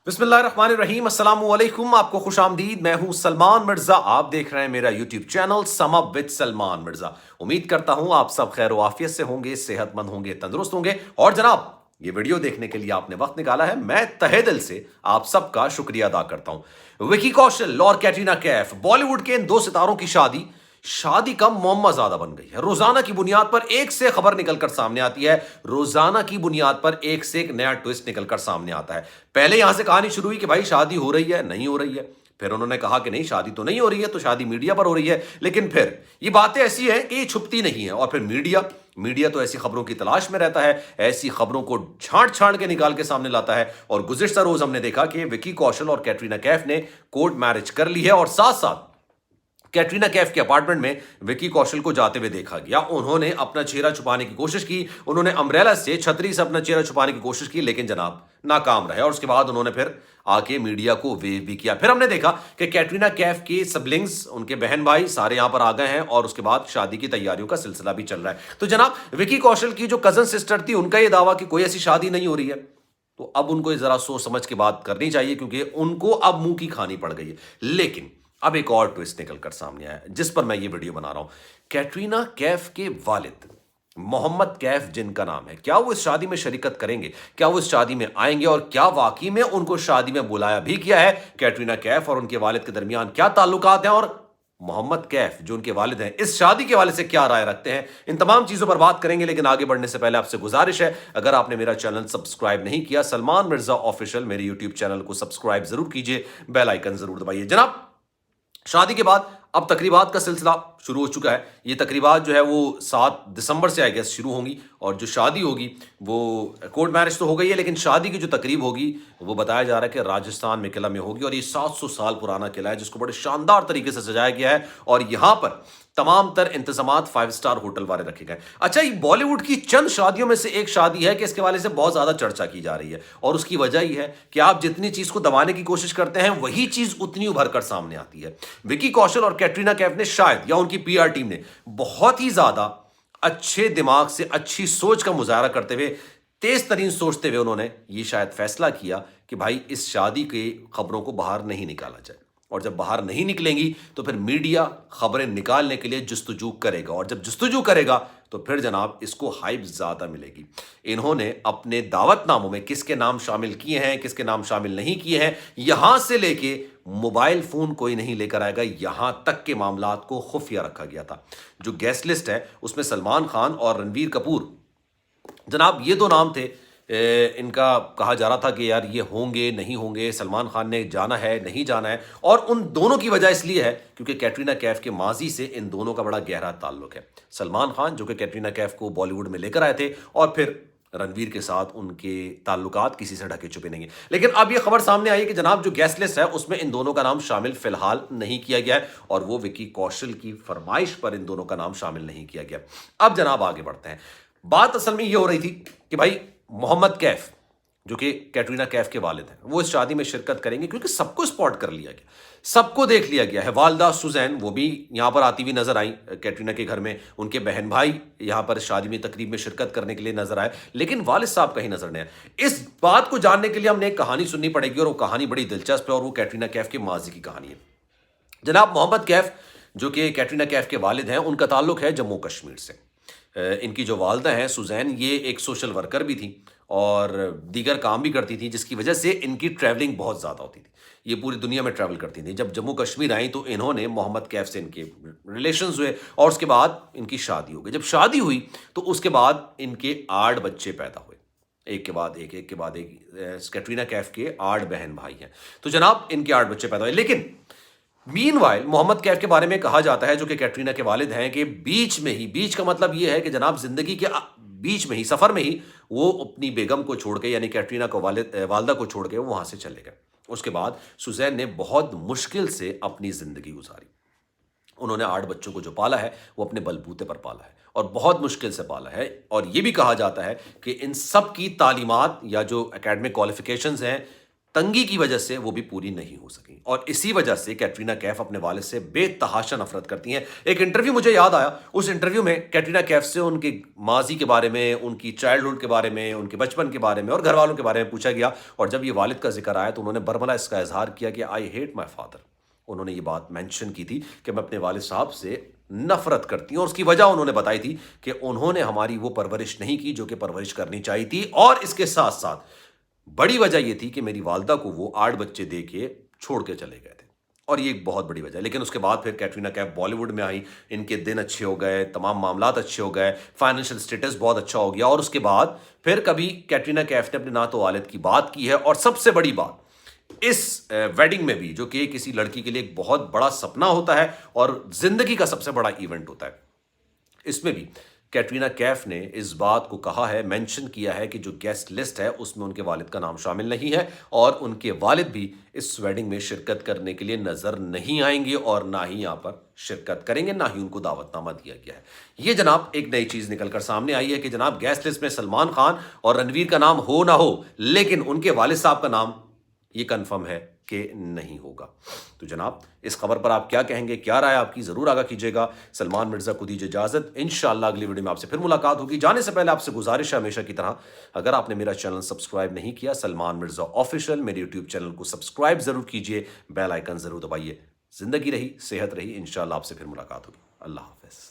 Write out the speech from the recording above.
बिस्मिल्लाहिर्रहमानिर्रहीम अस्सलाम वालेकुम। आपको खुश आमदीद। मैं हूं सलमान मिर्जा। आप देख रहे हैं मेरा YouTube channel sum up with Salman Mirza. उम्मीद करता हूं आप सब खैर आफियत से होंगे, सेहतमंद होंगे, तंदुरुस्त होंगे। और जनाब, ये वीडियो देखने के लिए आपने वक्त निकाला है, मैं तहे दिल से आप सबका शुक्रिया अदा करता हूं। विकी कौशल और कैटरीना कैफ, बॉलीवुड के इन दो सितारों की शादी का मौमा ज्यादा बन गई है। रोजाना की बुनियाद पर एक से खबर निकलकर सामने आती है, रोजाना की बुनियाद पर एक से एक नया ट्विस्ट निकलकर सामने आता है। पहले यहां से कहानी शुरू हुई कि भाई शादी हो रही है, नहीं हो रही है। फिर उन्होंने कहा कि नहीं, शादी तो नहीं हो रही है, तो शादी मीडिया पर हो रही है। लेकिन फिर ये बातें ऐसी हैं कि ये छुपती नहीं है। और फिर मीडिया तो ऐसी खबरों की तलाश में रहता है, ऐसी खबरों को छांट छांट के निकाल के सामने लाता है। और गुज़िश्ता रोज हमने देखा कि विकी कौशल और कैटरीना कैफ ने कोर्ट मैरिज कर ली है, और साथ साथ कैटरीना कैफ के अपार्टमेंट में विकी कौशल को जाते हुए देखा गया। उन्होंने अपना चेहरा छुपाने की कोशिश की, उन्होंने अम्ब्रेला से, छतरी से अपना चेहरा छुपाने की कोशिश की, लेकिन जनाब नाकाम रहे। और उसके बाद उन्होंने फिर आके मीडिया को वेव भी किया। फिर हमने देखा कि कैटरीना कैफ के सिबलिंग्स, उनके बहन भाई सारे यहां पर आ गए हैं, और उसके बाद शादी की तैयारियों का सिलसिला भी चल रहा है। तो जनाब, विकी कौशल की जो कजन सिस्टर थी, उनका यह दावा कि कोई ऐसी शादी नहीं हो रही है। तो अब उनको जरा सोच समझ के बात करनी चाहिए, क्योंकि उनको अब मुंह की खानी पड़ गई है। लेकिन अब एक और ट्विस्ट निकलकर सामने आया, जिस पर मैं ये वीडियो बना रहा हूं। कैटरीना कैफ के वालिद मोहम्मद कैफ, जिनका नाम है, क्या वो इस शादी में शरीकत करेंगे? क्या वो इस शादी में आएंगे? और क्या वाकई में उनको शादी में बुलाया भी किया है? कैटरीना कैफ और उनके वालिद के दरमियान क्या ताल्लुकात हैं? और मोहम्मद कैफ जो उनके वालिद हैं, इस शादी के वाले से क्या राय रखते हैं? इन तमाम चीजों पर बात करेंगे। लेकिन आगे बढ़ने से पहले आपसे गुजारिश है, अगर आपने मेरा चैनल सब्सक्राइब नहीं किया, सलमान मिर्जा ऑफिशियल, मेरे यूट्यूब चैनल को सब्सक्राइब जरूर कीजिए, बेल आइकन जरूर दबाइए। जनाब, शादी के बाद अब तकरीबात का सिलसिला शुरू हो चुका है। ये तकरीबात जो है वो 7 दिसंबर से आई गेस शुरू होंगी, और जो शादी होगी वो कोर्ट मैरिज तो हो गई है, लेकिन शादी की जो तकरीब होगी वो बताया जा रहा है कि राजस्थान में किला में होगी। और ये 700 साल पुराना किला है, जिसको बड़े शानदार तरीके से सजाया गया है, और यहाँ पर तमाम तर इंतजामात 5 स्टार होटल वाले रखे गए। अच्छा, ये बॉलीवुड की चंद शादियों में से एक शादी है कि इसके वाले से बहुत ज्यादा चर्चा की जा रही है, और उसकी वजह ही है कि आप जितनी चीज को दबाने की कोशिश करते हैं, वही चीज उतनी उभर कर सामने आती है। विकी कौशल और कैटरीना कैफ ने शायद, या उनकी पीआर टीम ने, बहुत ही ज्यादा अच्छे दिमाग से, अच्छी सोच का मुजाहरा करते हुए, तेज तरीन सोचते हुए उन्होंने ये शायद फैसला किया कि भाई इस शादी की खबरों को बाहर नहीं निकाला जाए। और जब बाहर नहीं निकलेंगी तो फिर मीडिया खबरें निकालने के लिए जुस्तजू करेगा, और जब जुस्तजू करेगा तो फिर जनाब इसको हाइप ज्यादा मिलेगी। इन्होंने अपने दावतनामों में किसके नाम शामिल किए हैं, किसके नाम शामिल नहीं किए हैं, यहां से लेके मोबाइल फोन कोई नहीं लेकर आएगा, यहां तक के मामलात को खुफिया रखा गया था। जो गेस्ट लिस्ट है उसमें सलमान खान और रणवीर कपूर, जनाब ये दो नाम थे। इनका कहा जा रहा था कि यार ये होंगे नहीं होंगे, सलमान खान ने जाना है नहीं जाना है। और उन दोनों की वजह इसलिए है क्योंकि कैटरीना कैफ के माजी से इन दोनों का बड़ा गहरा ताल्लुक है। सलमान खान जो कि कैटरीना कैफ को बॉलीवुड में लेकर आए थे, और फिर रणवीर के साथ उनके ताल्लुकात किसी से ढके छुपे नहीं है। लेकिन अब ये खबर सामने आई है कि जनाब जो गेस्ट लिस्ट है उसमें इन दोनों का नाम शामिल फिलहाल नहीं किया गया है, और वो विकी कौशल की फरमाइश पर इन दोनों का नाम शामिल नहीं किया गया। अब जनाब आगे बढ़ते हैं। बात असल में ये हो रही थी कि भाई मोहम्मद कैफ जो कि कैटरीना कैफ के वालिद हैं, वो इस शादी में शिरकत करेंगे, क्योंकि सबको स्पॉट कर लिया गया, सबको देख लिया गया है। वालदा सुजैन वो भी यहां पर आती हुई नजर आई कैटरीना के घर में, उनके बहन भाई यहां पर शादी में तकरीब में शिरकत करने के लिए नजर आए, लेकिन वालिद साहब कहीं नजर नहीं आए। इस बात को जानने के लिए हमने एक कहानी सुननी पड़ेगी, और वो कहानी बड़ी दिलचस्प है, और वो कैटरीना कैफ के माजी की कहानी है। जनाब मोहम्मद कैफ जो कि कैटरीना कैफ के वालिद हैं, उनका ताल्लुक है जम्मू कश्मीर से। इनकी जो वालदा हैं सुजैन, ये एक सोशल वर्कर भी थी और दीगर काम भी करती थी, जिसकी वजह से इनकी ट्रैवलिंग बहुत ज़्यादा होती थी। ये पूरी दुनिया में ट्रैवल करती थी। जब जम्मू कश्मीर आई तो इन्होंने मोहम्मद कैफ से इनके रिलेशंस हुए, और उसके बाद इनकी शादी हो गई। जब शादी हुई तो उसके बाद इनके 8 बच्चे पैदा हुए, एक के बाद एक के बाद एक। कैटरीना कैफ के 8 बहन भाई हैं। तो जनाब इनके 8 बच्चे पैदा हुए। लेकिन मीनवाइल मोहम्मद कैफ के बारे में कहा जाता है, जो कि कैटरीना के वालिद हैं, कि बीच में ही, बीच का मतलब यह है कि जनाब जिंदगी के बीच में ही, सफर में ही, वो अपनी बेगम को छोड़ के, यानी कैटरीना को वालदा को छोड़ के वो वहां से चले गए। उसके बाद सुजैन ने बहुत मुश्किल से अपनी जिंदगी गुजारी। उन्होंने 8 बच्चों को जो पाला है वो अपने बलबूते पर पाला है, और बहुत मुश्किल से पाला है। और ये भी कहा जाता है कि इन सब की तालीमात या जो एकेडमिक क्वालिफिकेशंस हैं तंगी की वजह से वो भी पूरी नहीं हो सकी और इसी वजह से कैटरीना कैफ अपने वालिद से बेतहाशा नफरत करती हैं। एक इंटरव्यू मुझे याद आया, उस इंटरव्यू में कैटरीना कैफ से उनके माजी के बारे में, उनकी चाइल्डहुड के बारे में, उनके बचपन के बारे में और घर वालों के बारे में पूछा गया और जब ये वालिद का जिक्र आया तो उन्होंने बरमला इसका इजहार किया कि आई हेट माई फादर। उन्होंने ये बात मेंशन की थी कि मैं अपने वालिद साहब से नफरत करती हूँ और उसकी वजह उन्होंने बताई थी कि उन्होंने हमारी वो परवरिश नहीं की जो कि परवरिश करनी चाहिए थी और इसके साथ साथ बड़ी वजह यह थी कि मेरी वालदा को वो 8 बच्चे दे के छोड़ के चले गए थे और ये एक बहुत बड़ी वजह है। लेकिन उसके बाद फिर कैटरीना कैफ बॉलीवुड में आई, इनके दिन अच्छे हो गए, तमाम मामलात अच्छे हो गए, फाइनेंशियल स्टेटस बहुत अच्छा हो गया और उसके बाद फिर कभी कैटरीना कैफ ने अपने नातो वालिद की बात की है और सबसे बड़ी बात इस वेडिंग में भी, जो कि किसी लड़की के लिए एक बहुत बड़ा सपना होता है और जिंदगी का सबसे बड़ा इवेंट होता है, इसमें भी कैटरीना कैफ ने इस बात को कहा है, मेंशन किया है कि जो गेस्ट लिस्ट है उसमें उनके वालिद का नाम शामिल नहीं है और उनके वालिद भी इस वेडिंग में शिरकत करने के लिए नजर नहीं आएंगे और ना ही यहां पर शिरकत करेंगे, ना ही उनको दावतनामा दिया गया है। ये जनाब एक नई चीज निकलकर सामने आई है कि जनाब गेस्ट लिस्ट में सलमान खान और रणवीर का नाम हो ना हो, लेकिन उनके वालिद साहब का नाम ये कंफर्म है कि नहीं होगा। तो जनाब इस खबर पर आप क्या कहेंगे, क्या राय आपकी, जरूर आगा कीजिएगा। सलमान मिर्जा को दीजिए इजाजत, इंशाअल्लाह अगली वीडियो में आपसे फिर मुलाकात होगी। जाने से पहले आपसे गुजारिश है हमेशा की तरह, अगर आपने मेरा चैनल सब्सक्राइब नहीं किया सलमान मिर्जा ऑफिशियल, मेरे यूट्यूब चैनल को सब्सक्राइब जरूर कीजिए, बेल आइकन जरूर दबाइए। जिंदगी रही, सेहत रही, इंशाअल्लाह आपसे फिर मुलाकात होगी। अल्लाह हाफिज।